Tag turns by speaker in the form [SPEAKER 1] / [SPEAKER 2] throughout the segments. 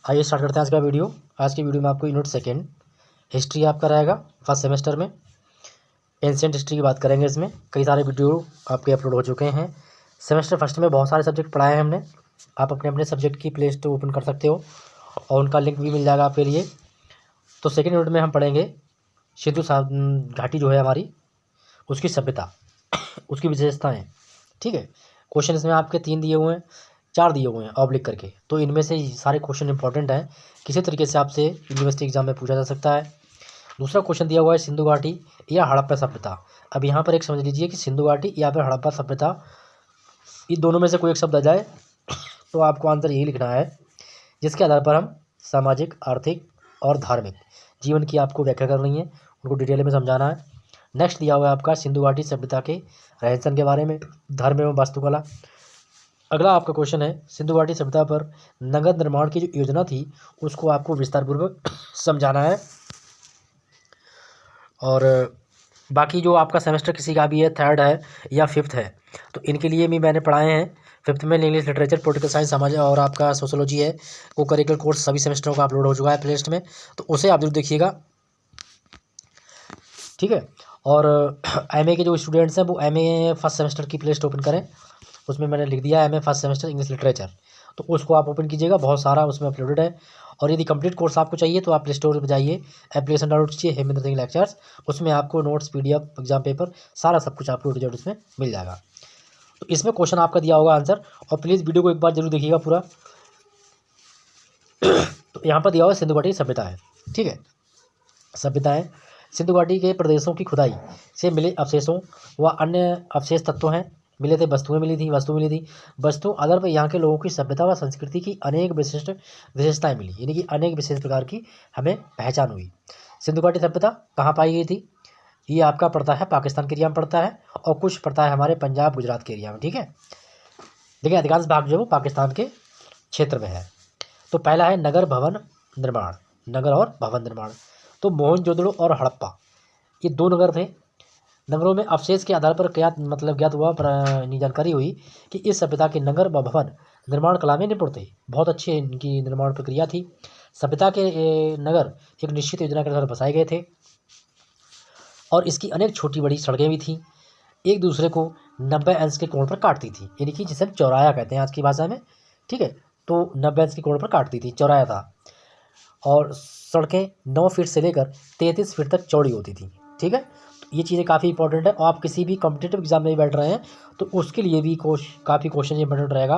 [SPEAKER 1] आइए स्टार्ट करते हैं आज का वीडियो। आज की वीडियो में आपको यूनिट सेकेंड हिस्ट्री आपका रहेगा फर्स्ट सेमेस्टर में। एंशिएंट हिस्ट्री की बात करेंगे। इसमें कई सारे वीडियो आपके अपलोड हो चुके हैं। सेमेस्टर फर्स्ट में बहुत सारे सब्जेक्ट पढ़ाए हैं हमने। आप अपने अपने सब्जेक्ट की प्ले लिस्ट ओपन कर सकते हो और उनका लिंक भी मिल जाएगा आपके लिए। तो सेकेंड यूनिट में हम पढ़ेंगे सिंधु घाटी जो है हमारी, उसकी सभ्यता, उसकी विशेषताएँ। ठीक है। क्वेश्चन इसमें आपके 3 दिए हुए हैं, 4 दिए हुए हैं ऑब्लिक करके। तो इनमें से सारे क्वेश्चन इंपॉर्टेंट हैं, किसी तरीके से आपसे यूनिवर्सिटी एग्जाम में पूछा जा सकता है। दूसरा क्वेश्चन दिया हुआ है सिंधु घाटी या हड़प्पा सभ्यता। अब यहाँ पर एक समझ लीजिए कि सिंधु घाटी या फिर हड़प्पा सभ्यता, ये दोनों में से कोई एक शब्द आ जाए तो आपको आंसर यही लिखना है, जिसके आधार पर हम सामाजिक, आर्थिक और धार्मिक जीवन की आपको व्याख्या करनी है, उनको डिटेल में समझाना है। नेक्स्ट दिया हुआ है आपका सिंधु घाटी सभ्यता के रहन सहन के बारे में, धर्म एवं वास्तुकला। अगला आपका क्वेश्चन है सिंधु घाटी सभ्यता पर नगर निर्माण की जो योजना थी उसको आपको विस्तारपूर्वक समझाना है। और बाकी जो आपका सेमेस्टर किसी का भी है, थर्ड है या फिफ्थ है, तो इनके लिए भी मैंने पढ़ाए हैं। फिफ्थ में इंग्लिश लिटरेचर, पॉलिटिकल साइंस, समाज और आपका सोशोलॉजी है। को करिकुलर कोर्स सभी सेमेस्टरों का अपलोड हो चुका है प्लेलिस्ट में, तो उसे आप जरूर देखिएगा। ठीक है। और एमए के जो स्टूडेंट्स हैं वो एमए फर्स्ट सेमेस्टर की प्लेलिस्ट ओपन करें। उसमें मैंने लिख दिया है MA first semester English literature, तो उसको आप ओपन कीजिएगा, बहुत सारा उसमें अपलोडेड है। और यदि कंप्लीट कोर्स आपको चाहिए तो आप प्ले स्टोर पर जाइए, एप्लीकेशन डाउनलोड कीजिए हेमेंद्र सिंह लेक्चर्स। उसमें आपको नोट्स, पीडीएफ, एग्जाम पेपर, सारा सब कुछ आपको रिजल्ट उसमें मिल जाएगा। तो इसमें क्वेश्चन आपका दिया होगा आंसर, और प्लीज़ वीडियो को एक बार जरूर देखिएगा पूरा। तो यहाँ पर दिया हुआ सिंधु घाटी सभ्यता है। ठीक है। सभ्यताएं सिंधु घाटी के प्रदेशों की खुदाई से मिले अवशेषों व अन्य अवशेष तत्वों हैं मिले थे, वस्तु मिली थी। वस्तु आधार पर यहाँ के लोगों की सभ्यता व संस्कृति की अनेक विशिष्ट विशेषताएं मिली, यानी कि अनेक विशेष प्रकार की हमें पहचान हुई। सिंधु घाटी सभ्यता कहाँ पाई गई थी? ये आपका पड़ता है पाकिस्तान के एरिया में पड़ता है, और कुछ पड़ता है हमारे पंजाब गुजरात के एरिया में। ठीक है। लेकिन अधिकांश भाग जो है वो पाकिस्तान के क्षेत्र में है। तो पहला है नगर भवन निर्माण, नगर और भवन निर्माण। तो मोहनजोदड़ो और हड़प्पा, ये 2 नगर थे। नगरों में अवशेष के आधार पर ज्ञात हुआ जानकारी हुई कि इस सभ्यता के नगर व भवन निर्माण कला में निपुण थे। बहुत अच्छी इनकी निर्माण प्रक्रिया थी। सभ्यता के नगर एक निश्चित योजना के अनुसार बसाए गए थे, और इसकी अनेक छोटी बड़ी सड़कें भी थीं, एक दूसरे को 90 अंश के कोण पर काटती थी, यानी कि जिसे हम चौराया कहते हैं आज की भाषा में। ठीक है। तो 90 अंश के कोण पर काटती थी, चौराया था। और सड़कें 9 फीट से लेकर 33 फीट तक चौड़ी होती थी। ठीक है। तो ये चीज़ें काफ़ी इंपॉर्टेंट है, और आप किसी भी कॉम्पिटिटिव एग्जाम में बैठ रहे हैं तो उसके लिए भी काफ़ी क्वेश्चन इंपॉर्टेंट रहेगा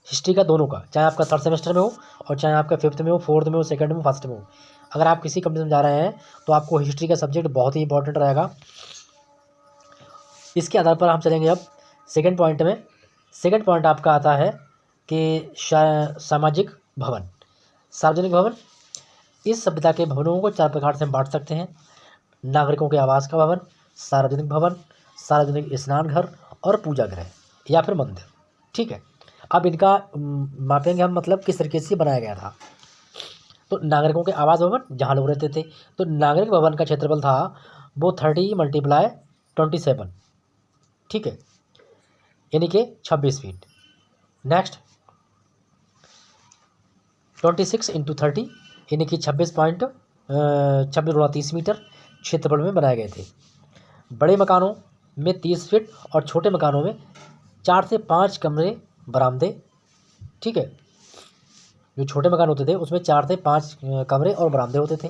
[SPEAKER 1] हिस्ट्री का, दोनों का, चाहे आपका थर्ड सेमेस्टर में हो और चाहे आपका फिफ्थ में हो, फोर्थ में हो, सेकंड में हो, फर्स्ट में हो। अगर आप किसी कॉम्पिटिशन में जा रहे हैं तो आपको हिस्ट्री का सब्जेक्ट बहुत ही इंपॉर्टेंट रहेगा। इसके आधार पर हम चलेंगे अब सेकेंड पॉइंट में। सेकेंड पॉइंट आपका आता है कि सामाजिक भवन, सार्वजनिक भवन। इस सभ्यता के भवनों को 4 प्रकार से हम बांट सकते हैं: नागरिकों के आवास का भवन, सार्वजनिक भवन, सार्वजनिक स्नान घर और पूजा गृह या फिर मंदिर। ठीक है। अब इनका मापेंगे हम, मतलब किस तरीके से बनाया गया था। तो नागरिकों के आवास भवन, जहाँ लोग रहते थे, तो नागरिक भवन का क्षेत्रफल था वो 30 × 27। ठीक है, यानी कि 26 फीट। नेक्स्ट 26 × 30, यानी कि 26 × 30 मीटर क्षेत्रफल में बनाए गए थे। बड़े मकानों में 30 फीट और छोटे मकानों में 4 से 5 कमरे, बरामदे। ठीक है। जो छोटे मकान होते थे उसमें 4 से 5 कमरे और बरामदे होते थे।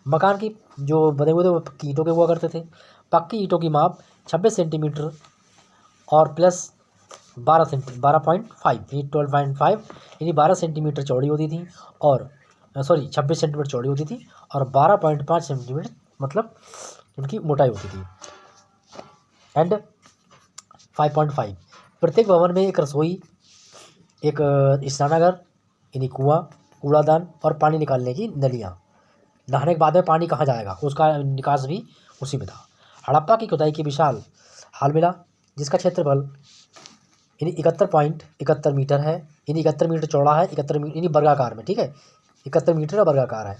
[SPEAKER 1] मकान की जो बने हुए थे वो पक्की ईंटों के हुआ करते थे। पक्की ईंटों की माप 26 सेंटीमीटर और प्लस 12.5, यानी 12 सेंटीमीटर चौड़ी होती थी, और 26 सेंटीमीटर चौड़ी होती थी, और 12.5 सेंटीमीटर मतलब उनकी मोटाई होती थी। एंड 5.5, प्रत्येक भवन में एक रसोई, एक स्नानागार यानी कुआं, कूड़ादान और पानी निकालने की नलियाँ। नहाने के बाद में पानी कहाँ जाएगा उसका निकास भी उसी में था। हड़प्पा की खुदाई की विशाल हाल मिला, जिसका क्षेत्रफल यानी 71.71 मीटर है, यानी 71 मीटर चौड़ा है, 71 मीटर यानी वर्गाकार में। ठीक है। 71 मीटर का वर्गाकार है,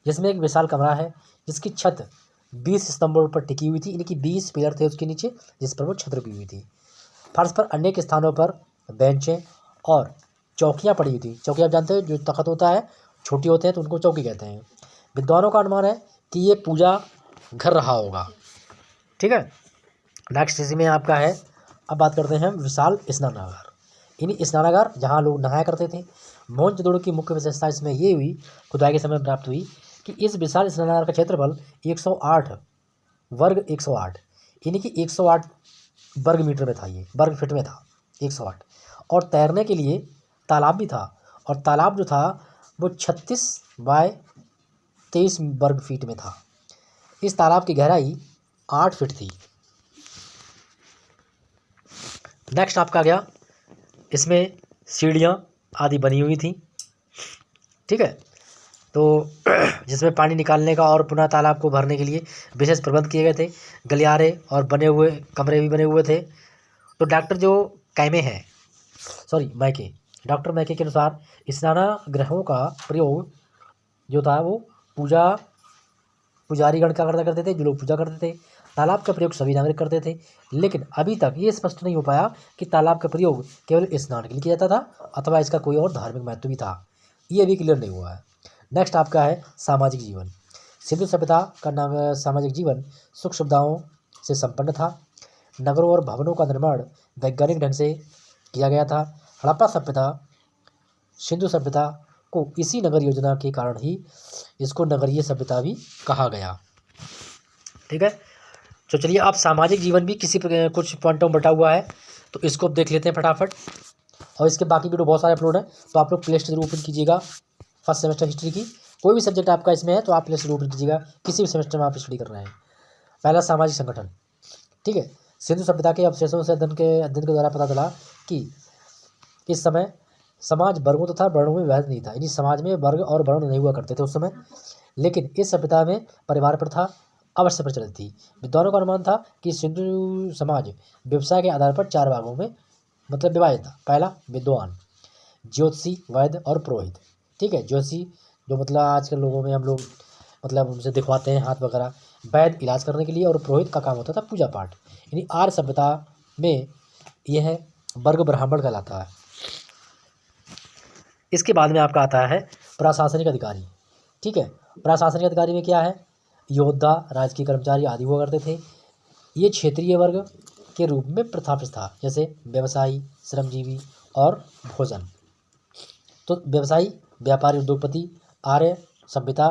[SPEAKER 1] जिसमें एक विशाल कमरा है जिसकी छत 20 स्तंभों पर टिकी हुई थी, यानी कि 20 पिलर थे उसके नीचे जिस पर वो छत रुकी हुई थी। फर्श पर अनेक स्थानों पर बेंचें और चौकियाँ पड़ी हुई थी। चौकी आप जानते हो, जो तख्त होता है छोटी होते हैं तो उनको चौकी कहते हैं। विद्वानों का अनुमान है कि ये पूजा घर रहा होगा। ठीक है, नेक्स्ट इसी में आपका है, अब बात करते हैं विशाल स्नानागार। यानी स्नानागार जहाँ लोग नहाया करते थे। मोहनजोदड़ो की मुख्य विशेषता इसमें ये हुई, खुदाई के समय प्राप्त हुई, कि इस विशाल स्नानागार का क्षेत्रफल 108 वर्ग 108 यानी कि 108 वर्ग मीटर में था, ये वर्ग फीट में था 108। और तैरने के लिए तालाब भी था, और तालाब जो था वो 36 बाय 23 वर्ग फीट में था। इस तालाब की गहराई 8 फीट थी। नेक्स्ट आपका गया, इसमें सीढ़ियाँ आदि बनी हुई थी। ठीक है, तो जिसमें पानी निकालने का और पुनः तालाब को भरने के लिए विशेष प्रबंध किए गए थे। गलियारे और बने हुए कमरे भी बने हुए थे। तो डॉक्टर मैके के अनुसार स्नानागृहों का प्रयोग जो था वो पुजारीगण क्या करते थे, जो लोग पूजा करते थे। तालाब का प्रयोग सभी नागरिक करते थे, लेकिन अभी तक ये स्पष्ट नहीं हो पाया कि तालाब का प्रयोग केवल स्नान के लिए किया जाता था अथवा इसका कोई और धार्मिक महत्व भी था। ये अभी क्लियर नहीं हुआ है। नेक्स्ट आपका है सामाजिक जीवन। सिंधु सभ्यता का सामाजिक जीवन सुख सुविधाओं से संपन्न था। नगरों और भवनों का निर्माण वैज्ञानिक ढंग से किया गया था। हड़प्पा सभ्यता सिंधु सभ्यता को इसी नगर योजना के कारण ही इसको नगरीय सभ्यता भी कहा गया। ठीक है, तो चलिए आप सामाजिक जीवन भी कुछ पॉइंटों में बटा हुआ है, तो इसको देख लेते हैं फटाफट। और इसके बाकी वीडियो बहुत सारे अपलोड हैं, तो आप लोग प्ले लिस्ट जरूर ओपन कीजिएगा। फर्स्ट सेमेस्टर हिस्ट्री की कोई भी सब्जेक्ट आपका इसमें है तो आप प्ले लिस्ट जरूर ओपन कीजिएगा, किसी भी सेमेस्टर में आप स्टडी कर रहे हैं। पहला सामाजिक संगठन। ठीक है, सिंधु सभ्यता के अवशेषों से अध्ययन के द्वारा पता चला कि इस समय समाज वर्गों तथा वर्णों में विभाजित नहीं था। यानी समाज में वर्ग और वर्ण नहीं हुआ करते थे उस समय, लेकिन इस सभ्यता में परिवार प्रथा अवश्य प्रचलित थी। विद्वानों का अनुमान था कि सिंधु समाज व्यवसाय के आधार पर 4 भागों में मतलब विभाजित था। पहला विद्वान, ज्योतिषी, वैद्य और पुरोहित। ठीक है, ज्योतिषी जो मतलब आजकल लोगों में हम लोग मतलब उनसे दिखवाते हैं हाथ वगैरह। वैद्य इलाज करने के लिए, और पुरोहित का काम होता था पूजा पाठ। यानी आर्य सभ्यता में यह वर्ग ब्राह्मण कहलाता है। इसके बाद में आपका आता है प्रशासनिक अधिकारी। ठीक है, प्रशासनिक अधिकारी में क्या है, योद्धा, राजकीय कर्मचारी आदि हुआ करते थे। ये क्षेत्रीय वर्ग के रूप में प्रस्थापित था, जैसे व्यवसायी, श्रमजीवी और भोजन। तो व्यवसायी, व्यापारी, उद्योगपति आर्य सभ्यता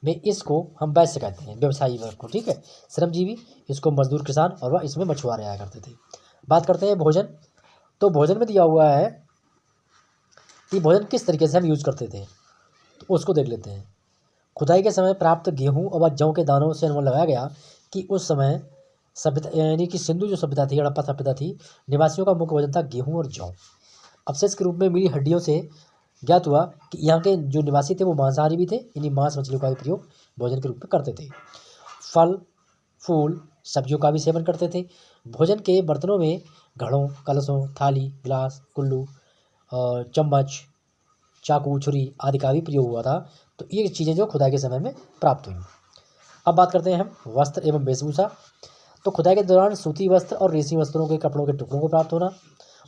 [SPEAKER 1] में इसको हम वैश्य कहते हैं, व्यवसायी वर्ग को। ठीक है, श्रमजीवी इसको मजदूर, किसान, और वह इसमें मछुआरे आया करते थे। बात करते हैं भोजन। तो भोजन में दिया हुआ है कि भोजन किस तरीके से हम यूज करते थे, तो उसको देख लेते हैं। खुदाई के समय प्राप्त गेहूं और जौ के दानों से अनुमान लगाया गया कि उस समय सभ्यता यानी कि सिंधु जो सभ्यता थी, हड़प्पा सभ्यता थी, निवासियों का मुख्य भोजन था गेहूं और जौ। अवशेष के रूप में मिली हड्डियों से ज्ञात हुआ कि यहाँ के जो निवासी थे वो मांसाहारी भी थे, यानी मांस मछलियों का भी प्रयोग भोजन के रूप में करते थे। फल फूल सब्जियों का भी सेवन करते थे। भोजन के बर्तनों में घड़ों, कलशों, थाली, गिलास, कुल्लू, चम्मच, चाकू, छुरी आदि का भी प्रयोग हुआ था। तो ये चीज़ें जो खुदाई के समय में प्राप्त हुई। अब बात करते हैं हम वस्त्र एवं वेशभूषा। तो खुदाई के दौरान सूती वस्त्र और रेशमी वस्त्रों के कपड़ों के टुकड़ों को प्राप्त होना,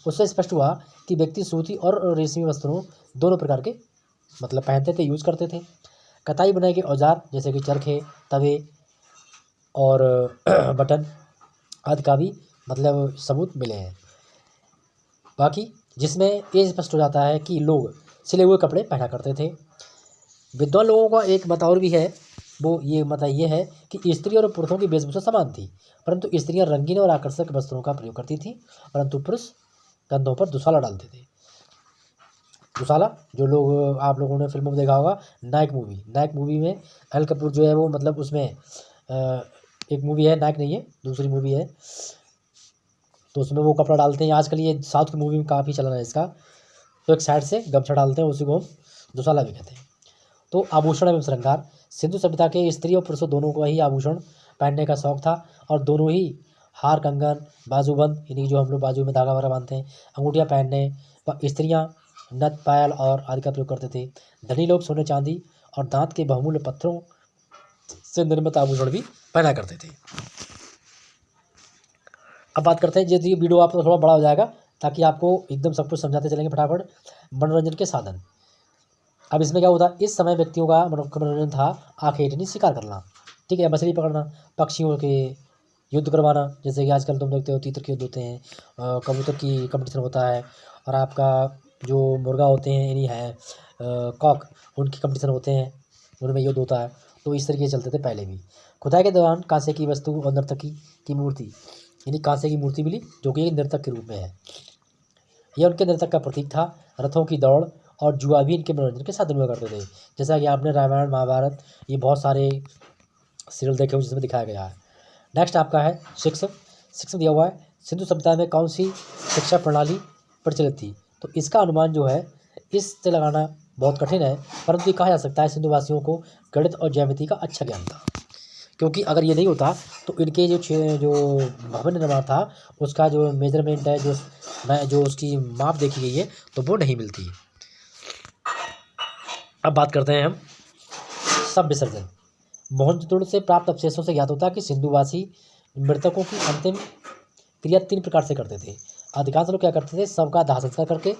[SPEAKER 1] उससे स्पष्ट हुआ कि व्यक्ति सूती और रेशमी वस्त्रों दोनों प्रकार के मतलब पहनते थे, यूज करते थे। कताई बुनाई के औजार जैसे कि चरखे, तवे और बटन आदि का भी मतलब सबूत मिले हैं। बाकी जिसमें ये स्पष्ट हो जाता है कि लोग सिले हुए कपड़े पहना करते थे। विद्वान लोगों का एक मत और भी है, वो ये मत ये है कि स्त्री और पुरुषों की वेशभूषा समान थी, परंतु स्त्रियां रंगीन और आकर्षक वस्त्रों का प्रयोग करती थी, परंतु पुरुष कंधों पर दुशाला डालते थे। दुशाला जो लोग आप लोगों ने फिल्मों में देखा होगा, नायक मूवी में अनिल कपूर जो है वो मतलब उसमें एक मूवी है, नायक नहीं है दूसरी मूवी है, तो उसमें वो कपड़ा डालते हैं। आजकल ये साउथ की मूवी में काफ़ी चलन है इसका। तो एक साइड से गमछा डालते हैं, उसी को हम दुशाला भी कहते हैं। तो आभूषण एवं श्रृंगार। सिंधु सभ्यता के स्त्री और पुरुषों दोनों को ही आभूषण पहनने का शौक था, और दोनों ही हार, कंगन, बाजूबंद यानी जो हम लोग बाजू में धागा वगैरह बांधते हैं, अंगूठियाँ पहनने, व स्त्रियाँ नथ, पायल और आदि का प्रयोग करते थे। धनी लोग सोने, चांदी और दांत के बहुमूल्य पत्थरों से निर्मित आभूषण भी पहना करते थे। अब बात करते हैं, यदि वीडियो आपको थोड़ा बड़ा हो जाएगा ताकि आपको एकदम सब कुछ समझाते चलेंगे फटाफट। मनोरंजन के साधन। अब इसमें क्या होता है, इस समय व्यक्तियों का मनोरंजन था आँख हेठनी शिकार करना, ठीक है, मछली पकड़ना, पक्षियों के युद्ध करवाना, जैसे कि आजकल तुम देखते हो तीतर के युद्ध होते हैं, कबूतर की कंपटीशन होता है, और आपका जो मुर्गा होते हैं यानी है कॉक, उनकी कंपटीशन होते हैं, उनमें युद्ध होता है। तो इस तरीके से चलते थे पहले भी। खुदाई के दौरान कांसे की वस्तु और नर्तकी की मूर्ति, यानी कांसे की मूर्ति मिली जो कि एक नर्तक के रूप में है। यह उनके नर्तक का प्रतीक था। रथों की दौड़ और जुआ भी इनके मनोरंजन के साधन हुआ करते थे। जैसा कि आपने रामायण महाभारत ये बहुत सारे सीरियल देखे हुए जिसमें दिखाया गया है। नेक्स्ट आपका है शिक्षा। शिक्षा दिया हुआ है, सिंधु सभ्यता में कौन सी शिक्षा प्रणाली प्रचलित थी। तो इसका अनुमान जो है इससे लगाना बहुत कठिन है, परंतु ये कहा जा सकता है सिंधु वासियों को गणित और ज्यामिति का अच्छा ज्ञान था, क्योंकि अगर ये नहीं होता तो इनके जो भवन निर्माण था उसका जो मेजरमेंट है, जो उसकी माप देखी गई है तो वो नहीं मिलती। अब बात करते हैं हम सब विसर्जन। मोहनजोदड़ो से प्राप्त अवशेषों से ज्ञात होता है कि सिंधुवासी मृतकों की अंतिम क्रिया 3 प्रकार से करते थे। अधिकांश लोग क्या करते थे, सबका दाह संस्कार करके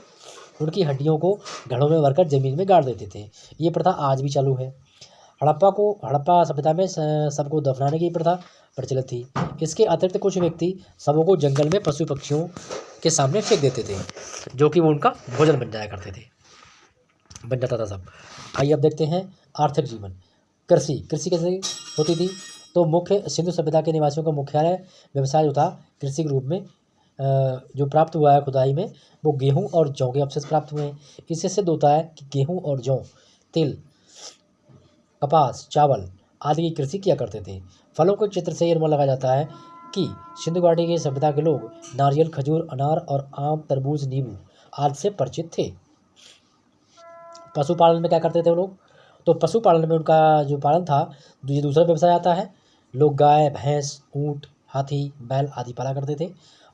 [SPEAKER 1] उनकी हड्डियों को घड़ों में भरकर जमीन में गाड़ देते थे। ये प्रथा आज भी चालू है। हड़प्पा सभ्यता में सबको दफनाने की प्रथा प्रचलित थी। इसके अतिरिक्त कुछ व्यक्ति सबों को जंगल में पशु पक्षियों के सामने फेंक देते थे, जो कि वो उनका भोजन बन जाता था सब। आइए अब देखते हैं आर्थिक जीवन। कृषि कैसे होती थी। तो मुख्य सिंधु सभ्यता के निवासियों का मुख्यालय व्यवसाय जो था कृषि के रूप में जो प्राप्त हुआ है खुदाई में, वो गेहूं और जौ के अवशेष प्राप्त हुए हैं। इससे सिद्ध होता है कि गेहूं और जौ, तिल, कपास, चावल आदि की कृषि किया करते थे। फलों के चित्र से ये अनुमान लगाया जाता है कि सिंधु घाटी की सभ्यता के लोग नारियल, खजूर, अनार और आम, तरबूज, नींबू आदि से परिचित थे। पशुपालन में क्या करते थे वो लोग, तो पशुपालन में उनका जो पालन था, ये दूसरा व्यवसाय आता है। लोग गाय, भैंस, ऊँट, हाथी, बैल आदि पाला करते थे,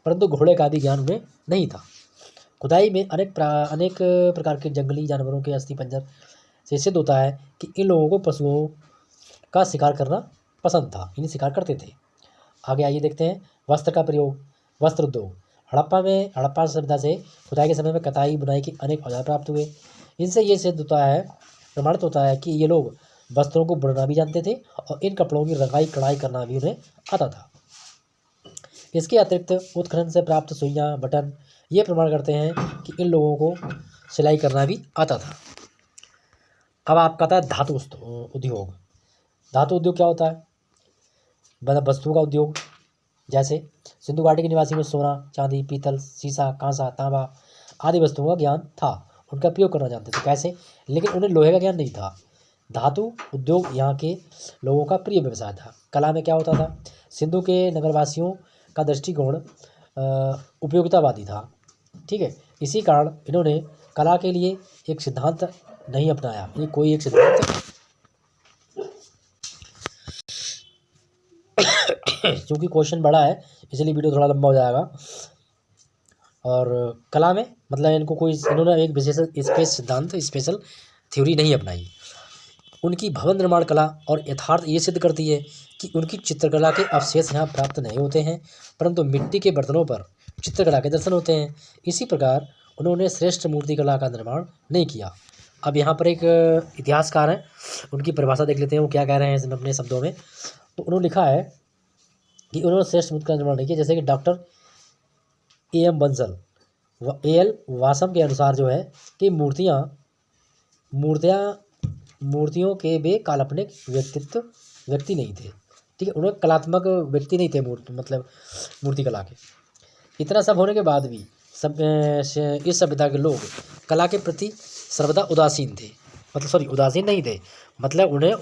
[SPEAKER 1] परंतु घोड़े का भी ज्ञान उन्हें नहीं था। खुदाई में अनेक प्रकार के जंगली जानवरों के अस्थि पंजर से सिद्ध होता है कि इन लोगों को पशुओं का शिकार करना पसंद था, इन्हें शिकार करते थे। आगे आइए देखते हैं वस्त्र का प्रयोग, वस्त्र उद्योग। हड़प्पा सभ्यता से खुदाई के समय में कताई बुनाई के अनेक औजार प्राप्त हुए। इनसे ये सिद्ध होता है, प्रमाणित होता है कि ये लोग वस्त्रों को बुनना भी जानते थे और इन कपड़ों की रंगाई कढ़ाई करना भी उन्हें आता था। इसके अतिरिक्त उत्खनन से प्राप्त सुइयाँ, बटन ये प्रमाण करते हैं कि इन लोगों को सिलाई करना भी आता था। अब आपका था धातु उद्योग। धातु उद्योग क्या होता है, मतलब वस्तुओं का उद्योग। जैसे सिंधु घाटी के निवासी में सोना, चांदी, पीतल, सीसा, कांसा, तांबा आदि वस्तुओं का ज्ञान था, उनका प्रयोग करना जानते थे। कैसे, लेकिन उन्हें लोहे का ज्ञान नहीं था। धातु उद्योग यहाँ के लोगों का प्रिय व्यवसाय था। कला में क्या होता था, सिंधु के नगरवासियों का दृष्टिकोण उपयोगितावादी था, ठीक है। इसी कारण इन्होंने कला के लिए एक सिद्धांत नहीं अपनाया, ये कोई एक सिद्धांत क्योंकि क्वेश्चन बड़ा है इसलिए वीडियो थोड़ा लंबा हो जाएगा। और कला में मतलब इन्होंने एक विशेष स्पेशल थ्योरी नहीं अपनाई। उनकी भवन निर्माण कला और यथार्थ ये सिद्ध करती है कि उनकी चित्रकला के अवशेष यहाँ प्राप्त नहीं होते हैं, परंतु मिट्टी के बर्तनों पर चित्रकला के दर्शन होते हैं। इसी प्रकार उन्होंने श्रेष्ठ मूर्तिकला का निर्माण नहीं किया। अब यहाँ पर एक इतिहासकार हैं, उनकी परिभाषा देख लेते हैं वो क्या कह रहे हैं अपने शब्दों में। तो उन्होंने लिखा है कि उन्होंने श्रेष्ठ मूर्ति का निर्माण नहीं किया। जैसे कि doctor A.M. Bansal A.L. Vaasam के अनुसार जो है कि मूर्तियों के वे काल्पनिक व्यक्ति नहीं थे, ठीक है। उन्हें कलात्मक व्यक्ति नहीं थे मूर्ति कला के। इतना सब होने के बाद भी इस सभ्यता के लोग कला के प्रति सर्वदा उदासीन थे, उदासीन नहीं थे, मतलब उन्हें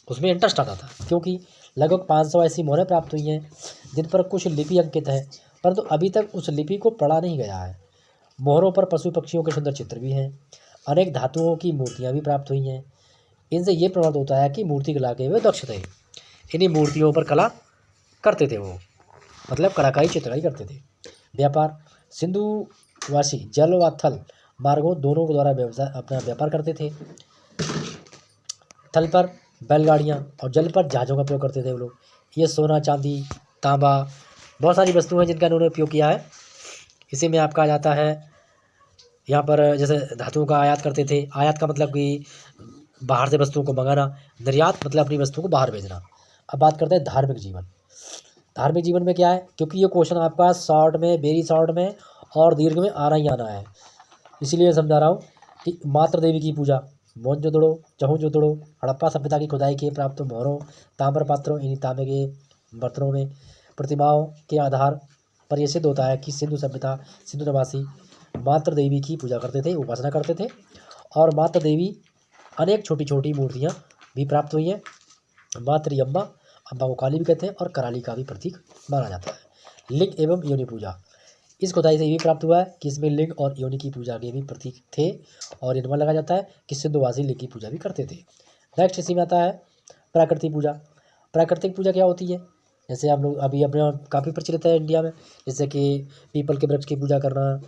[SPEAKER 1] उसमें इंटरेस्ट आता था। क्योंकि लगभग 500 ऐसी मोहरें प्राप्त हुई हैं जिन पर कुछ लिपि अंकित है, परंतु अभी तक उस लिपि को पढ़ा नहीं गया है। मोहरों पर पशु पक्षियों के सुंदर चित्र भी हैं। अनेक धातुओं की मूर्तियां भी प्राप्त हुई हैं। इनसे ये प्रमाणित होता है कि मूर्ति कला के वे दक्ष थे। इन्हीं मूर्तियों पर कला करते थे वो, मतलब कलाकारी चित्रकारी करते थे। व्यापार, सिंधुवासी जल व थल मार्गों दोनों के द्वारा अपना व्यापार करते थे। थल पर बैलगाड़ियाँ और जल पर जहाज़ों का प्रयोग करते थे वो लोग। ये सोना, चांदी, तांबा बहुत सारी वस्तुएं हैं जिनका इन्होंने उपयोग किया है। इसी में आपका आ जाता है यहाँ पर जैसे धातुओं का आयात करते थे। आयात का मतलब कि बाहर से वस्तुओं को मंगाना, निर्यात मतलब अपनी वस्तुओं को बाहर भेजना। अब बात करते हैं धार्मिक जीवन। धार्मिक जीवन में क्या है, क्योंकि ये क्वेश्चन आपका शॉर्ट में, वेरी शॉर्ट में और दीर्घ में आना ही आना है, इसीलिए समझा रहा हूँ कि मातृ देवी की पूजा, मोहनजोदड़ो, चहुंजोदड़ो, हड़प्पा सभ्यता की खुदाई के प्राप्त मोहरों, ताम्र पात्रों, इन्हीं तांबे के बर्तनों में प्रतिमाओं के आधार पर यह सिद्ध होता है कि सिंधु सभ्यता, सिंधु निवासी मातृ देवी की पूजा करते थे, उपासना करते थे। और मातृ देवी अनेक छोटी छोटी मूर्तियाँ भी प्राप्त हुई हैं। मातृ अम्बा, अम्बा को काली भी कहते हैं और कराली का भी प्रतीक माना जाता है। लिंग एवं योनि पूजा, इस खुदाई से ये भी प्राप्त हुआ है कि इसमें लिंग और योनि की पूजा के भी प्रतीक थे और इनमें लगा जाता है कि सिंधुवासी लिंग की पूजा भी करते थे। नेक्स्ट इसी में आता है प्राकृतिक पूजा। प्राकृतिक पूजा क्या होती है, जैसे हम लोग अभी अपने काफ़ी प्रचलित है इंडिया में, जैसे कि पीपल के वृक्ष की पूजा करना,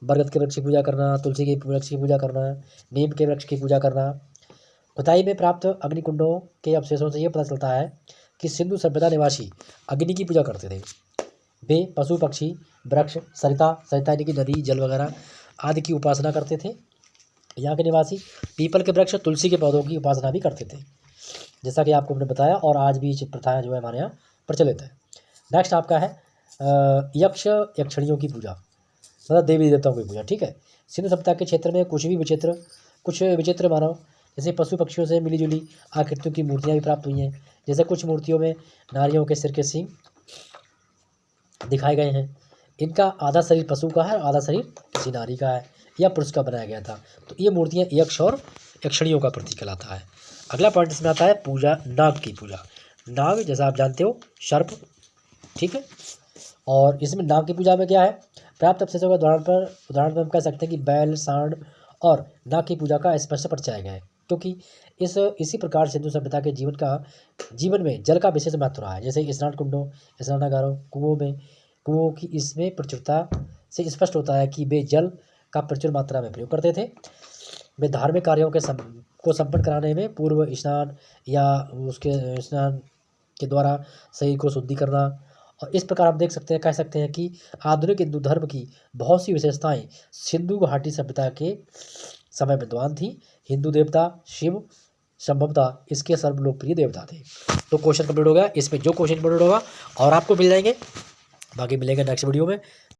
[SPEAKER 1] बरगद के वृक्ष की पूजा करना, तुलसी के वृक्ष की पूजा करना, नीम के वृक्ष की पूजा करना। खुदाई में प्राप्त अग्निकुंडों के अवशेषों से यह पता चलता है कि सिंधु सभ्यता निवासी अग्नि की पूजा करते थे। वे पशु पक्षी, वृक्ष, सरिता यानी कि नदी, जल वगैरह आदि की उपासना करते थे। यहाँ के निवासी पीपल के वृक्ष, तुलसी के पौधों की उपासना भी करते थे, जैसा कि आपको हमने बताया, और आज भी ये प्रथाएँ जो है हमारे यहाँ प्रचलित है। नेक्स्ट आपका है यक्ष यक्षणियों की पूजा, मतलब देवी देवताओं की पूजा। ठीक है, सिंधु सभ्यता के क्षेत्र में कुछ विचित्र मानव, जैसे पशु पक्षियों से मिली जुली आकृतियों की मूर्तियाँ भी प्राप्त हुई हैं। जैसे कुछ मूर्तियों में नारियों के सिर के सींग दिखाए गए हैं। इनका आधा शरीर पशु का है और आधा शरीर किसी नारी का है या पुरुष का बनाया गया था। तो ये मूर्तियाँ यक्ष और यक्षणियों का प्रतीक कहलाता है। अगला पॉइंट इसमें आता है पूजा, नाग की पूजा। नाग जैसा आप जानते हो सर्प, ठीक है, और इसमें नाग की पूजा में क्या है, प्राप्त अवशेषों के उदाहरण पर हम कह सकते हैं कि बैल, सांड और नाग की पूजा का स्पष्ट परिचय है, क्योंकि इसी प्रकार सिंधु सभ्यता के जीवन में जल का विशेष महत्व रहा है। जैसे स्नान कुंडों, स्नानागारों, कुओं की इसमें प्रचुरता से स्पष्ट होता है कि वे जल का प्रचुर मात्रा में प्रयोग करते थे। वे धार्मिक कार्यों को संपन्न कराने में पूर्व स्नान या उसके स्नान के द्वारा शरीर को शुद्धि करना, और इस प्रकार आप कह सकते हैं कि आधुनिक हिंदू धर्म की बहुत सी विशेषताएं सिंधु घाटी सभ्यता के समय विद्वान थी। हिंदू देवता शिव संभवतः इसके सर्व लोकप्रिय देवता थे। तो क्वेश्चन कंप्लीट हो गया। इसमें जो क्वेश्चन कंप्लीट होगा और आपको मिल जाएंगे, बाकी मिलेंगे नेक्स्ट वीडियो में।